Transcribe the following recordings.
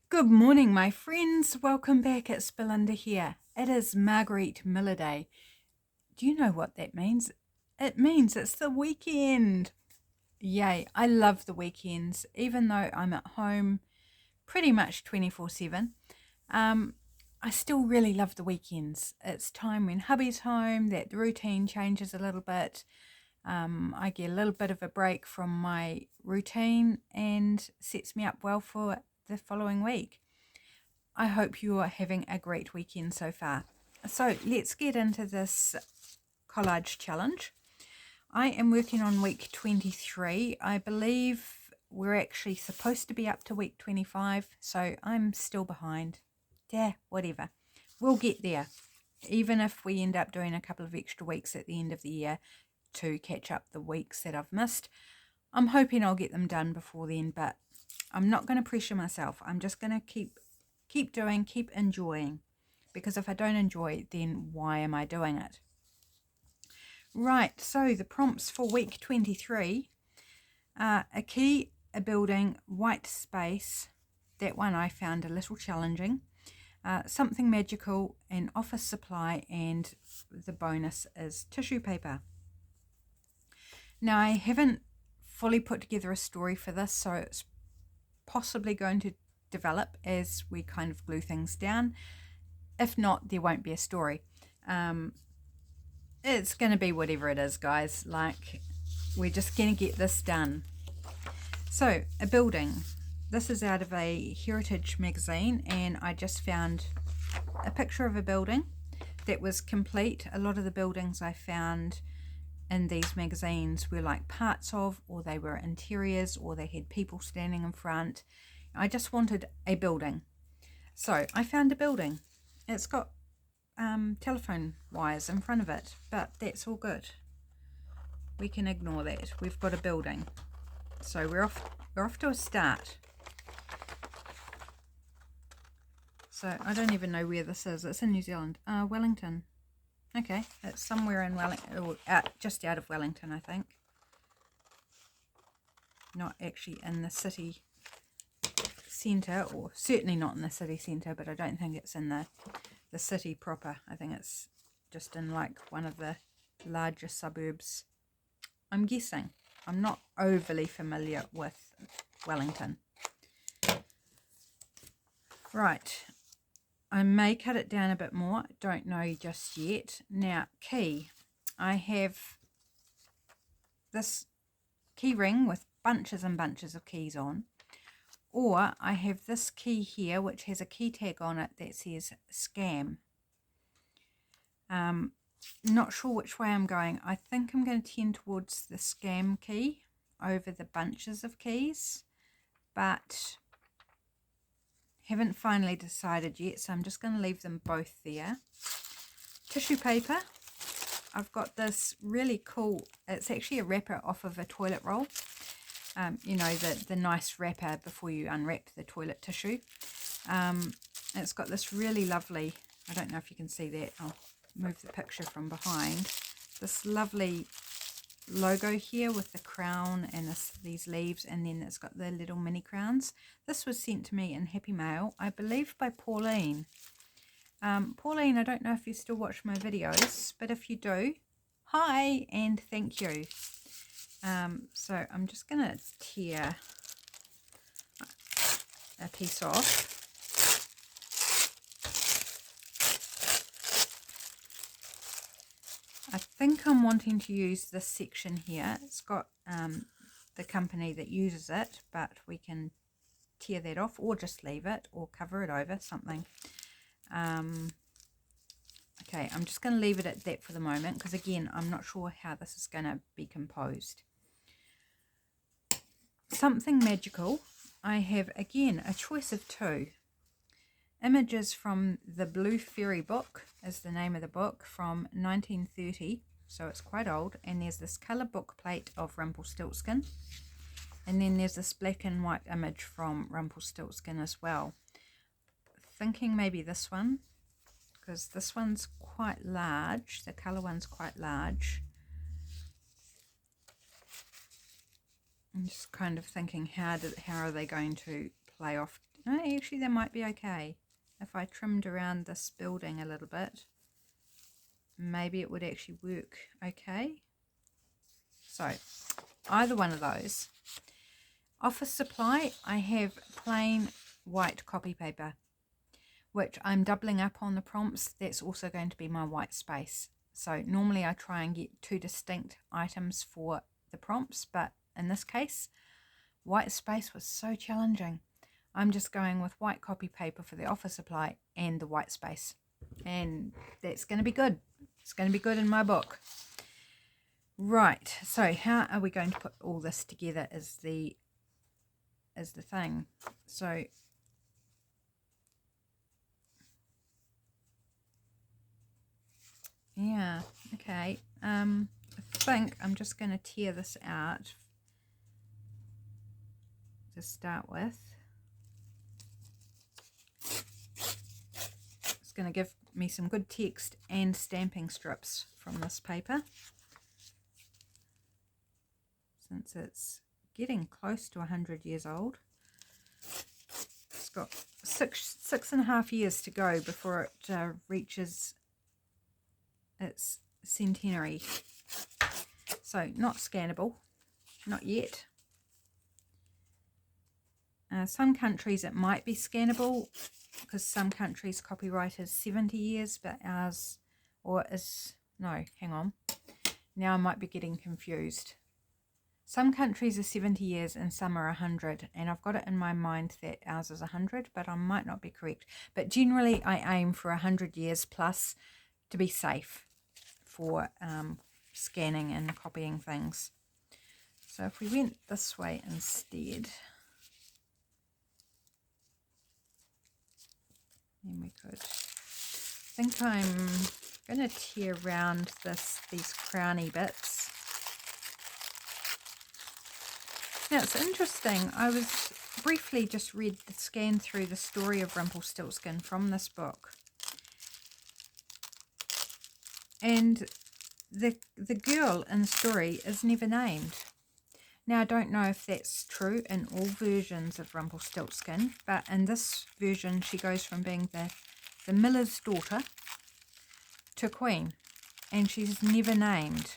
Good morning, my friends. Welcome back. It's Belinda here. It is Margarete Miller Day. Do you know what that means? It means it's the weekend. Yay. I love the weekends, even though I'm at home pretty much 24/7. I still really love the weekends. It's time when hubby's home that the routine changes a little bit. I get a little bit of a break from my routine and sets me up well for the following week. I hope you are having a great weekend so far. So let's get into this collage challenge. I am working on week 23. I believe we're actually supposed to be up to week 25, so I'm still behind. Yeah, whatever. We'll get there, even if we end up doing a couple of extra weeks at the end of the year to catch up the weeks that I've missed. I'm hoping I'll get them done before then, but I'm not going to pressure myself. I'm just going to keep doing, keep enjoying, because if I don't enjoy, then why am I doing it? Right, so the prompts for week 23 are a key, a building, white space. That one I found a little challenging. Something magical, an office supply, and the bonus is tissue paper. Now, I haven't fully put together a story for this, so it's possibly going to develop as we kind of glue things down. If not, there won't be a story. It's going to be whatever it is, guys. Like, we're just going to get this done. So, a building. This is out of a heritage magazine, and I just found a picture of a building that was complete. A lot of the buildings I found in these magazines were like parts of, or they were interiors, or they had people standing in front. I just wanted a building. So I found a building. It's got telephone wires in front of it, but that's all good. We can ignore that. We've got a building. So we're off to a start. So I don't even know where this is. It's in New Zealand. Wellington. Okay, it's somewhere in Wellington, or just out of Wellington, I think. Not actually in the city centre, or certainly not in the city centre, but I don't think it's in the city proper. I think it's just in like one of the larger suburbs. I'm guessing. I'm not overly familiar with Wellington. Right. I may cut it down a bit more. Don't know just yet. Now, key. I have this key ring with bunches and bunches of keys on. Or I have this key here, which has a key tag on it that says scam. Not sure which way I'm going. I think I'm going to tend towards the scam key over the bunches of keys, but haven't finally decided yet, so I'm just going to leave them both there. Tissue paper. I've got this really cool, it's actually a wrapper off of a toilet roll. You know, the nice wrapper before you unwrap the toilet tissue. It's got this really lovely, I don't know if you can see that, I'll move the picture from behind, this lovely logo here with the crown and these leaves, and then it's got the little mini crowns. This was sent to me in Happy Mail, I believe by Pauline. Pauline, I don't know if you still watch my videos, but if you do, hi and thank you. So I'm just going to tear a piece off. I think I'm wanting to use this section here. It's got the company that uses it, but we can tear that off or just leave it or cover it over something. Okay, I'm just going to leave it at that for the moment because, again, I'm not sure how this is going to be composed. Something magical. I have, again, a choice of two. Images from the Blue Fairy book is the name of the book, from 1930, so it's quite old. And there's this colour book plate of Rumpelstiltskin. And then there's this black and white image from Rumpelstiltskin as well. Thinking maybe this one, because this one's quite large. The colour one's quite large. I'm just kind of thinking how are they going to play off Oh, actually, that might be okay. If I trimmed around this building a little bit, maybe it would actually work okay. So, either one of those. Office supply, I have plain white copy paper, which I'm doubling up on the prompts. That's also going to be my white space. So normally I try and get 2 distinct items for the prompts, but in this case, white space was so challenging. I'm just going with white copy paper for the office supply and the white space. And that's going to be good. It's going to be good in my book. Right, so how are we going to put all this together is the thing. So yeah, okay. I think I'm just going to tear this out to start with. It's going to give me some good text and stamping strips from this paper, since it's getting close to 100 years old. It's got six and a half years to go before it reaches its centenary. So not scannable, not yet. Some countries it might be scannable, because some countries copyright is 70 years, but ours, no, hang on. Now I might be getting confused. Some countries are 70 years and some are 100, and I've got it in my mind that ours is 100, but I might not be correct. But generally I aim for 100 years plus to be safe for scanning and copying things. So if we went this way instead, then we could. I think I'm going to tear around these crowny bits. Now it's interesting, I was briefly just scanned through the story of Rumpelstiltskin from this book. And the girl in the story is never named. Now I don't know if that's true in all versions of Rumpelstiltskin, but in this version she goes from being the miller's daughter to queen, and she's never named.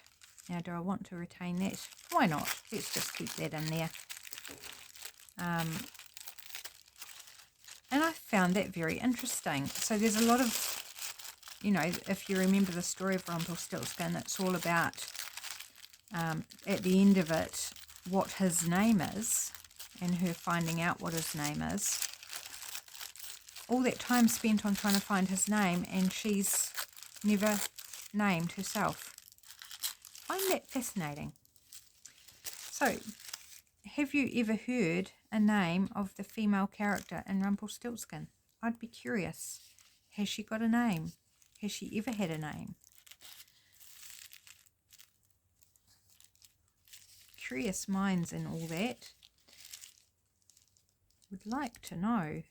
Now, do I want to retain that? Why not? Let's just keep that in there. And I found that very interesting. So there's a lot of, you know, if you remember the story of Rumpelstiltskin, it's all about, at the end of it, what his name is, and her finding out what his name is. All that time spent on trying to find his name, and she's never named herself. I find that fascinating. So, have you ever heard a name of the female character in Rumpelstiltskin? I'd be curious. Has she got a name? Has she ever had a name? Curious minds and all that. Would like to know.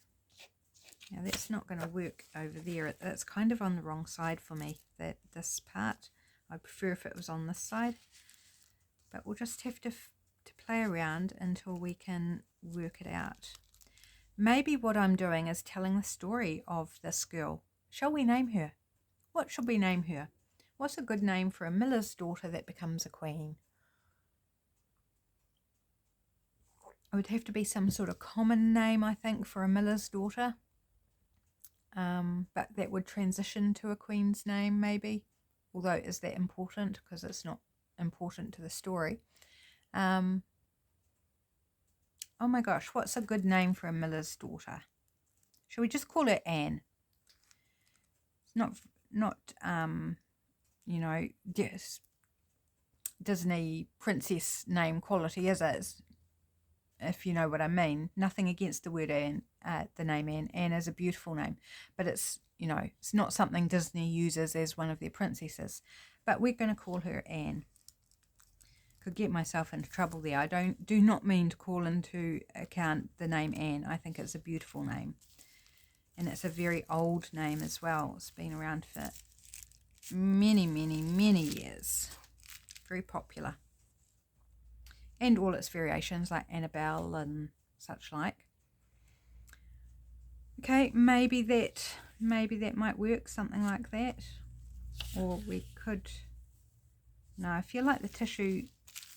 Now that's not going to work over there. It's kind of on the wrong side for me, this part. I'd prefer if it was on this side. But we'll just have to play around until we can work it out. Maybe what I'm doing is telling the story of this girl. Shall we name her? What should we name her? What's a good name for a miller's daughter that becomes a queen? It would have to be some sort of common name, I think, for a miller's daughter. But that would transition to a queen's name, maybe. Although, is that important? Because it's not important to the story. Oh my gosh, what's a good name for a miller's daughter? Shall we just call her Anne? It's not you know, Disney princess name quality, is it? If you know what I mean. Nothing against the word Anne, the name Anne. Anne is a beautiful name, but it's, you know, it's not something Disney uses as one of their princesses. But we're going to call her Anne. Could get myself into trouble there. I do not mean to call into account the name Anne. I think it's a beautiful name, and it's a very old name as well. It's been around for many, many, many years. Very popular. And all its variations like Annabelle and such like. Okay, maybe that might work, something like that. Or we could, no, I feel like the tissue,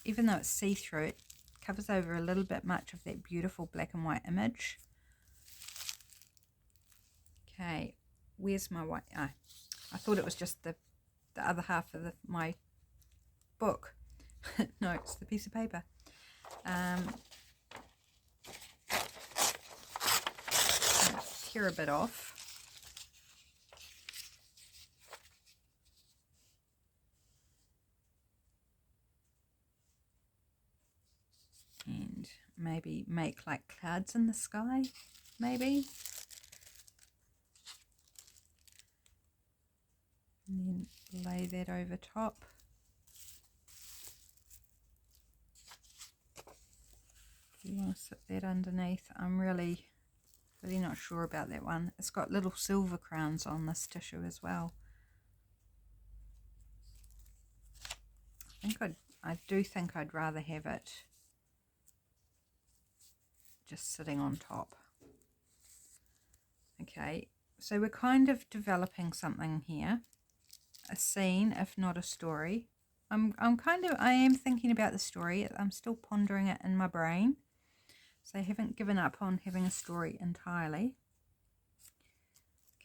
even though it's see-through, it covers over a little bit much of that beautiful black and white image. Okay, where's my white? Oh, I thought it was just the other half of my book. No, it's the piece of paper. Tear a bit off. And maybe make like clouds in the sky, maybe. And then lay that over top. You want to sit that underneath. I'm really not sure about that one. It's got little silver crowns on this tissue as well. I do think I'd rather have it just sitting on top. Okay, so we're kind of developing something here, a scene, if not a story. I am thinking about the story. I'm still pondering it in my brain. So I haven't given up on having a story entirely.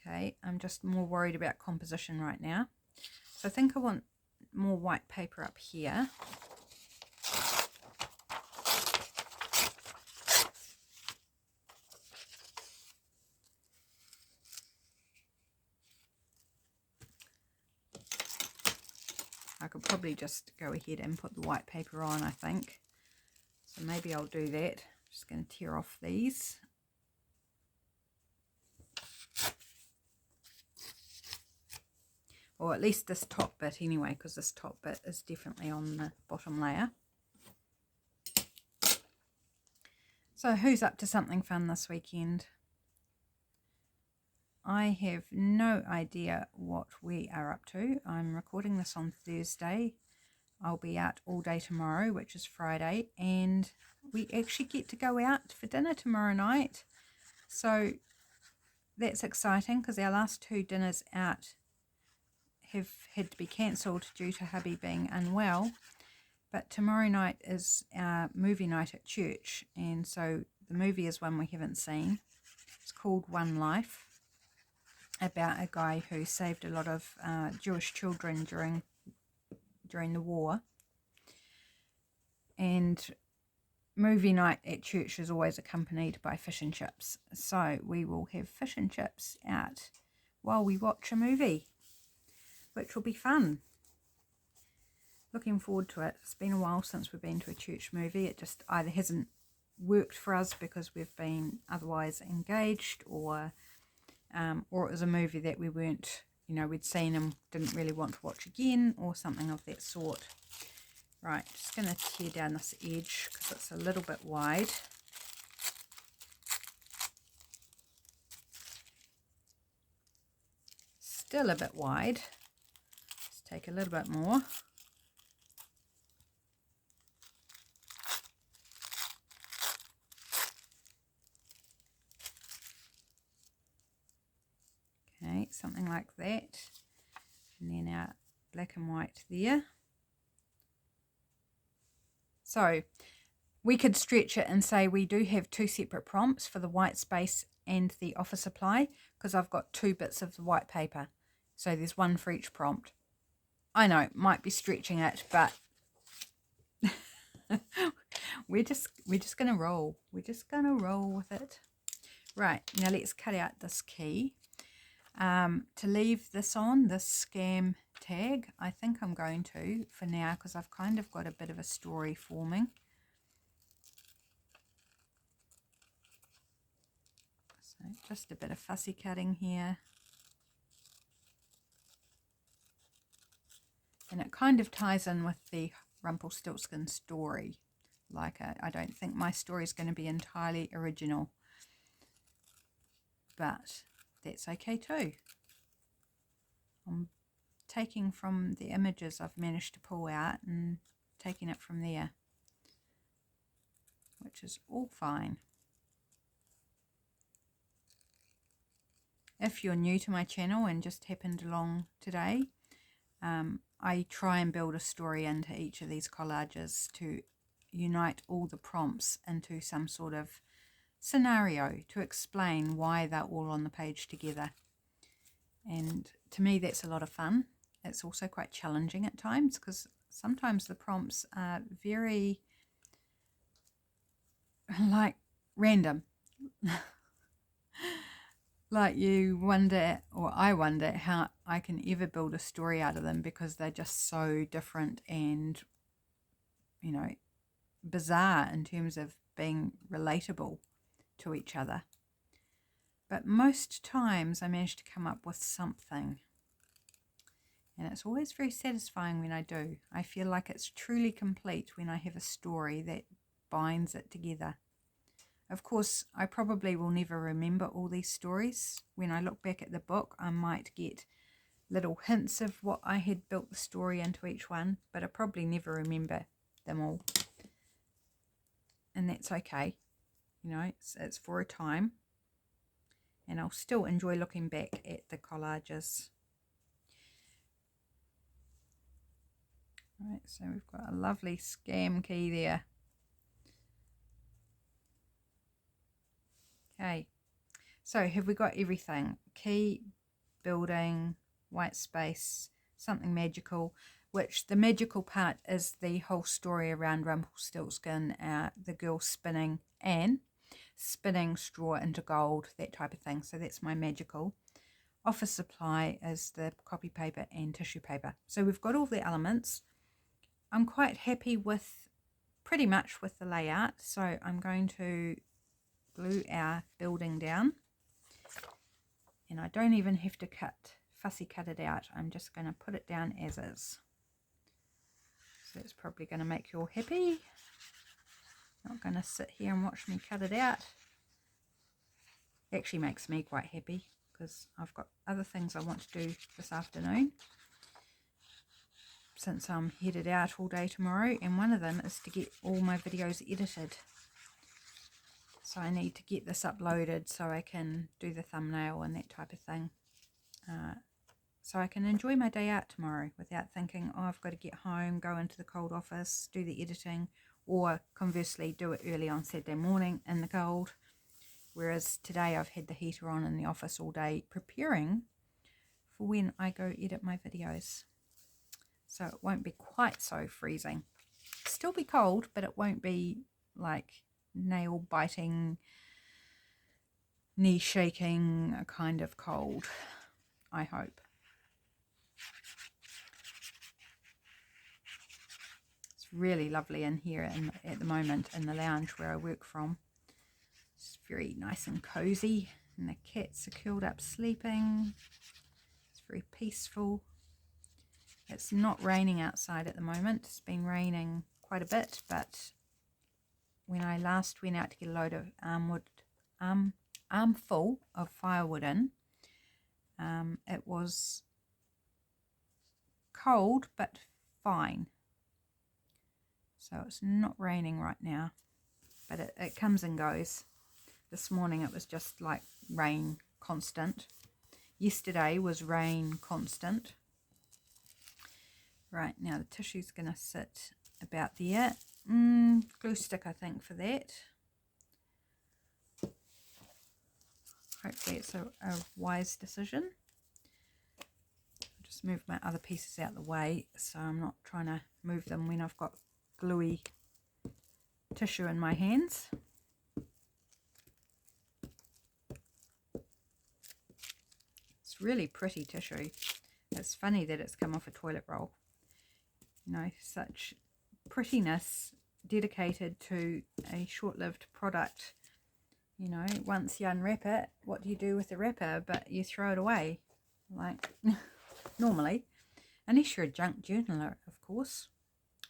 Okay, I'm just more worried about composition right now. So I think I want more white paper up here. I could probably just go ahead and put the white paper on, I think. So maybe I'll do that. Just going to tear off these. Or at least this top bit anyway, because this top bit is definitely on the bottom layer. So who's up to something fun this weekend? I have no idea what we are up to. I'm recording this on Thursday. I'll be out all day tomorrow, which is Friday, and we actually get to go out for dinner tomorrow night. So that's exciting because our last two dinners out have had to be cancelled due to hubby being unwell. But tomorrow night is our movie night at church, and so the movie is one we haven't seen. It's called One Life, about a guy who saved a lot of Jewish children during the war. And movie night at church is always accompanied by fish and chips. So we will have fish and chips out while we watch a movie, which will be fun. Looking forward to it. It's been a while since we've been to a church movie. It just either hasn't worked for us because we've been otherwise engaged, or it was a movie that we weren't, we'd seen and didn't really want to watch again, or something of that sort. Right, just going to tear down this edge because it's a little bit wide. Still a bit wide. Let's take a little bit more. Okay, something like that. And then our black and white there. So we could stretch it and say we do have two separate prompts for the white space and the office supply, because I've got two bits of the white paper. So there's one for each prompt. I know, might be stretching it, but we're just going to roll. We're just going to roll with it. Right, now let's cut out this key. To leave this on, this scam tag, I think I'm going to for now, because I've kind of got a bit of a story forming. So just a bit of fussy cutting here. And it kind of ties in with the Rumpelstiltskin story. Like, I don't think my story is going to be entirely original, but that's okay too. I'm taking from the images I've managed to pull out and taking it from there, which is all fine. If you're new to my channel and just happened along today, I try and build a story into each of these collages to unite all the prompts into some sort of scenario to explain why they're all on the page together. And to me, that's a lot of fun. It's also quite challenging at times because sometimes the prompts are very like random. Like you wonder, or I wonder, how I can ever build a story out of them because they're just so different and, you know, bizarre in terms of being relatable to each other. But most times I manage to come up with something. And it's always very satisfying when I do. I feel like it's truly complete when I have a story that binds it together. Of course, I probably will never remember all these stories. When I look back at the book, I might get little hints of what I had built the story into each one, but I probably never remember them all. And that's okay. You know, it's for a time. And I'll still enjoy looking back at the collages. Right, so we've got a lovely scam key there. Okay, so have we got everything? Key, building, white space, something magical, which the magical part is the whole story around Rumpelstiltskin, the girl spinning Anne, spinning straw into gold, that type of thing. So that's my magical. Office supply is the copy paper and tissue paper. So we've got all the elements. I'm quite happy with pretty much with the layout. So I'm going to glue our building down. And I don't even have to fussy cut it out. I'm just going to put it down as is. So that's probably going to make you all happy. Not going to sit here and watch me cut it out. It actually makes me quite happy because I've got other things I want to do this afternoon, since I'm headed out all day tomorrow, and one of them is to get all my videos edited. So I need to get this uploaded so I can do the thumbnail and that type of thing. So I can enjoy my day out tomorrow without thinking, oh, I've got to get home, go into the cold office, do the editing, or conversely do it early on Saturday morning in the cold. Whereas today I've had the heater on in the office all day preparing for when I go edit my videos. So it won't be quite so freezing. Still be cold, but it won't be like nail biting, knee shaking kind of cold, I hope. It's really lovely in here at the moment in the lounge where I work from. It's very nice and cozy, and the cats are curled up sleeping. It's very peaceful. It's not raining outside at the moment. It's been raining quite a bit, but when I last went out to get a load of armful of firewood in, it was cold but fine. So it's not raining right now, but it comes and goes. This morning it was just like rain constant. Yesterday was rain constant. Right, now the tissue's going to sit about there. Glue stick, I think, for that. Hopefully it's a wise decision. I'll just move my other pieces out of the way so I'm not trying to move them when I've got gluey tissue in my hands. It's really pretty tissue. It's funny that it's come off a toilet roll. You know, such prettiness dedicated to a short-lived product. You know, once you unwrap it, what do you do with the wrapper? But you throw it away, like normally, unless you're a junk journaler, of course,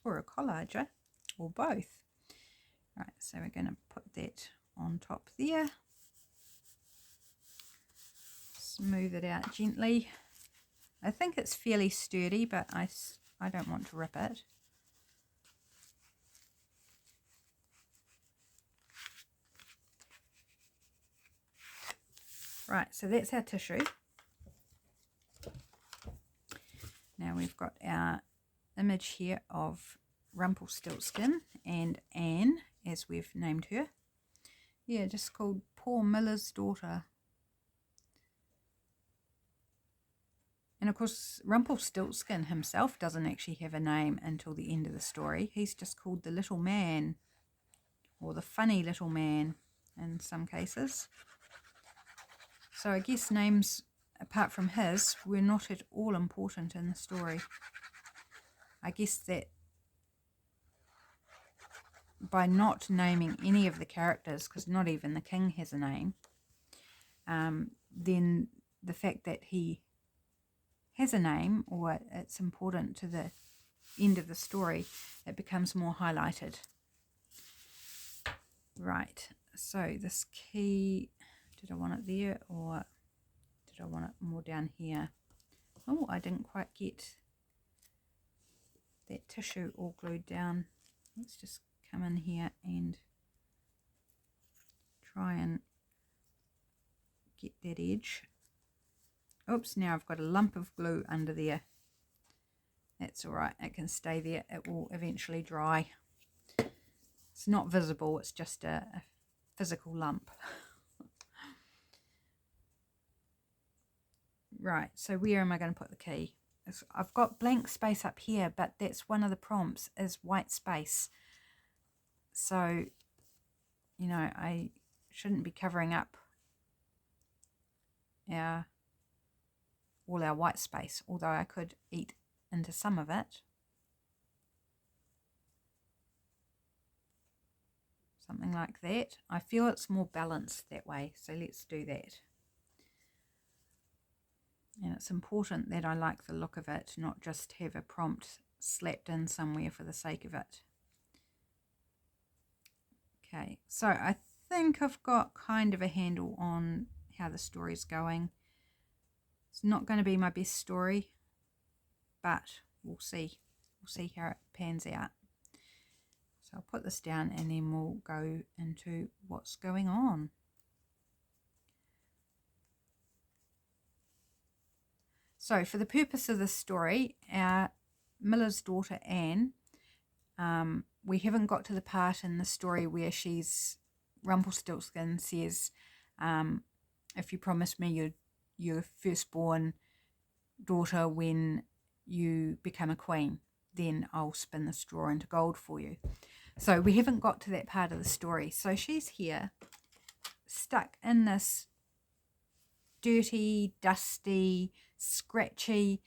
or a collager, or both. Right, so we're going to put that on top there. Smooth it out gently. I think it's fairly sturdy, but I don't want to rip it. Right, so that's our tissue. Now we've got our image here of Rumpelstiltskin and Anne, as we've named her. Yeah, just called Poor Miller's Daughter. And of course, Rumpelstiltskin himself doesn't actually have a name until the end of the story. He's just called the little man, or the funny little man in some cases. So I guess names, apart from his, were not at all important in the story. I guess that by not naming any of the characters, because not even the king has a name, then the fact that he has a name, or it's important to the end of the story, it becomes more highlighted. Right, so this key, did I want it there or did I want it more down here? Oh, I didn't quite get that tissue all glued down. Let's just come in here and try and get that edge. Oops, now I've got a lump of glue under there. That's all right, it can stay there. It will eventually dry. It's not visible, it's just a physical lump. Right, so where am I going to put the key? I've got blank space up here, but that's one of the prompts, is white space. So, you know, I shouldn't be covering up all our white space, although I could eat into some of it. Something like that. I feel it's more balanced that way, so let's do that. And it's important that I like the look of it, not just have a prompt slapped in somewhere for the sake of it. Okay, so I think I've got kind of a handle on how the story's going. It's not going to be my best story, but we'll see. We'll see how it pans out. So I'll put this down and then we'll go into what's going on. So for the purpose of this story, our Miller's daughter Anne, we haven't got to the part in the story where Rumpelstiltskin says, if you promise me your firstborn daughter when you become a queen, then I'll spin the straw into gold for you. So we haven't got to that part of the story. So she's here, stuck in this dirty, dusty, scratchy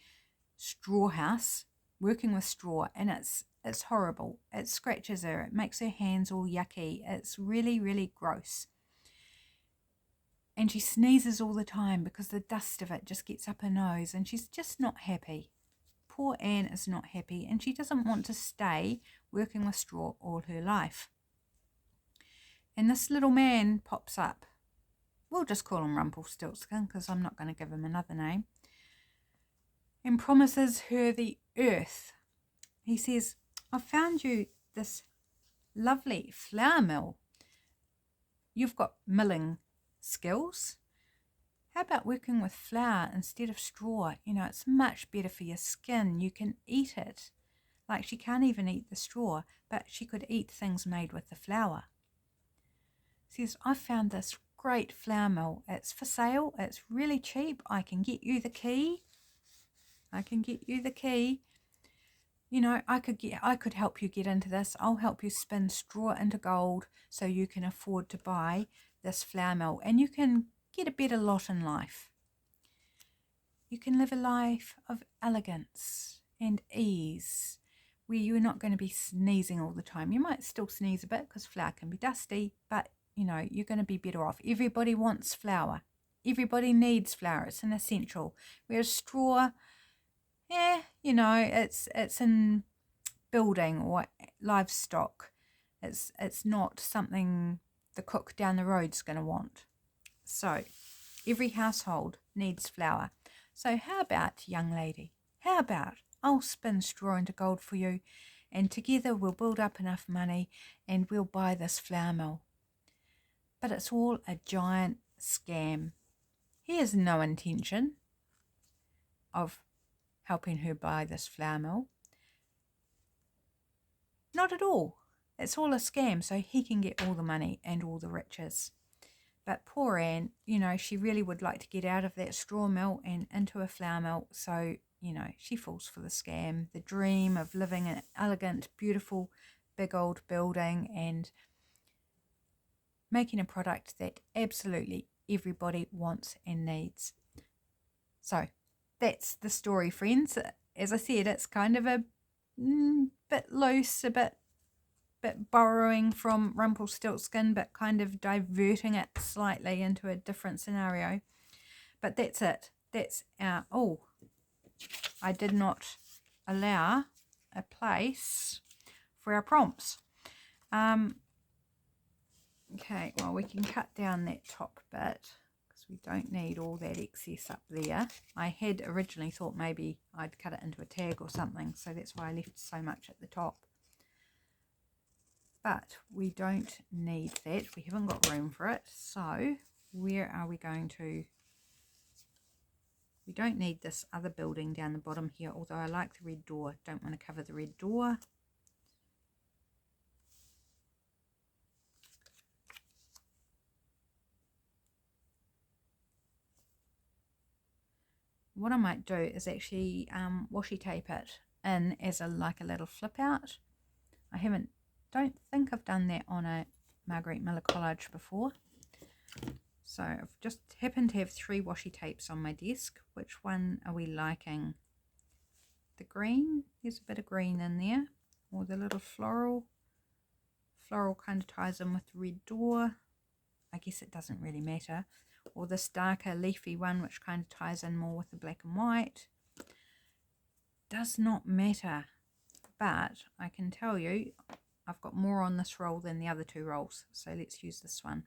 straw house, working with straw, and it's horrible. It scratches her, it makes her hands all yucky. It's really, really gross. And she sneezes all the time because the dust of it just gets up her nose, and she's just not happy. Poor Anne is not happy, and she doesn't want to stay working with straw all her life. And this little man pops up. We'll just call him Rumpelstiltskin because I'm not going to give him another name. And promises her the earth. He says, I found you this lovely flour mill. You've got milling skills. How about working with flour instead of straw? You know, it's much better for your skin. You can eat it. Like, she can't even eat the straw, but she could eat things made with the flour. He says, I found this great flour mill. It's for sale. It's really cheap. I can get you the key. You know, I could help you get into this. I'll help you spin straw into gold so you can afford to buy this flour mill, and you can get a better lot in life. You can live a life of elegance and ease where you're not going to be sneezing all the time. You might still sneeze a bit because flour can be dusty, but you know, you're going to be better off. Everybody wants flour. Everybody needs flour. It's an essential. Whereas straw, you know, it's in building or livestock. It's not something the cook down the road's going to want. So every household needs flour. So how about, young lady, I'll spin straw into gold for you, and together we'll build up enough money and we'll buy this flour mill. But it's all a giant scam. He has no intention of helping her buy this flour mill. Not at all. It's all a scam so he can get all the money and all the riches. But poor Anne, you know, she really would like to get out of that straw mill and into a flour mill. So, you know, she falls for the scam, the dream of living in an elegant, beautiful, big old building and making a product that absolutely everybody wants and needs. So that's the story, friends. As I said, it's kind of a bit loose, a bit borrowing from Rumpelstiltskin, but kind of diverting it slightly into a different scenario. But that's it. That's our... Oh, I did not allow a place for our prompts. Okay, well, we can cut down that top bit because we don't need all that excess up there. I had originally thought maybe I'd cut it into a tag or something, so that's why I left so much at the top. But we don't need that. We haven't got room for it. So where are we going to? We don't need this other building down the bottom here, although I like the red door. Don't want to cover the red door. What I might do is actually washi tape it in as like a little flip out. I don't think I've done that on a Margarete Miller collage before. So I've just happened to have 3 washi tapes on my desk. Which one are we liking? The green? There's a bit of green in there. Or the little floral. Floral kind of ties in with the red door. I guess it doesn't really matter. Or this darker leafy one which kind of ties in more with the black and white. Does not matter. But I can tell you I've got more on this roll than the other 2 rolls, so let's use this one.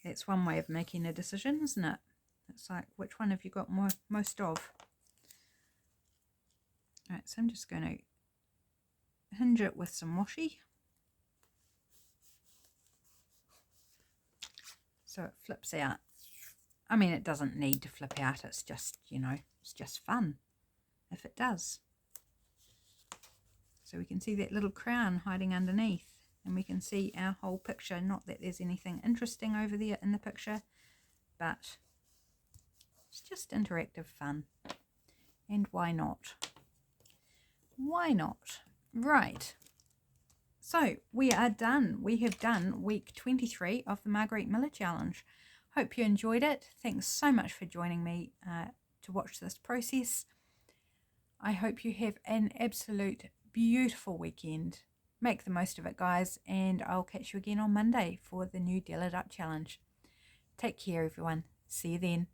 That's one way of making a decision, isn't it? It's like, which one have you got most of? Alright, so I'm just going to hinge it with some washi. So it flips out. I mean, it doesn't need to flip out, it's just, you know, it's just fun if it does. So we can see that little crown hiding underneath, and we can see our whole picture. Not that there's anything interesting over there in the picture, but it's just interactive fun. And why not? Why not? Right. So we are done. We have done week 23 of the Margarete Miller Challenge. Hope you enjoyed it. Thanks so much for joining me to watch this process. I hope you have an absolute beautiful weekend. Make the most of it, guys, and I'll catch you again on Monday for the new Deal It Up challenge. Take care, everyone. See you then.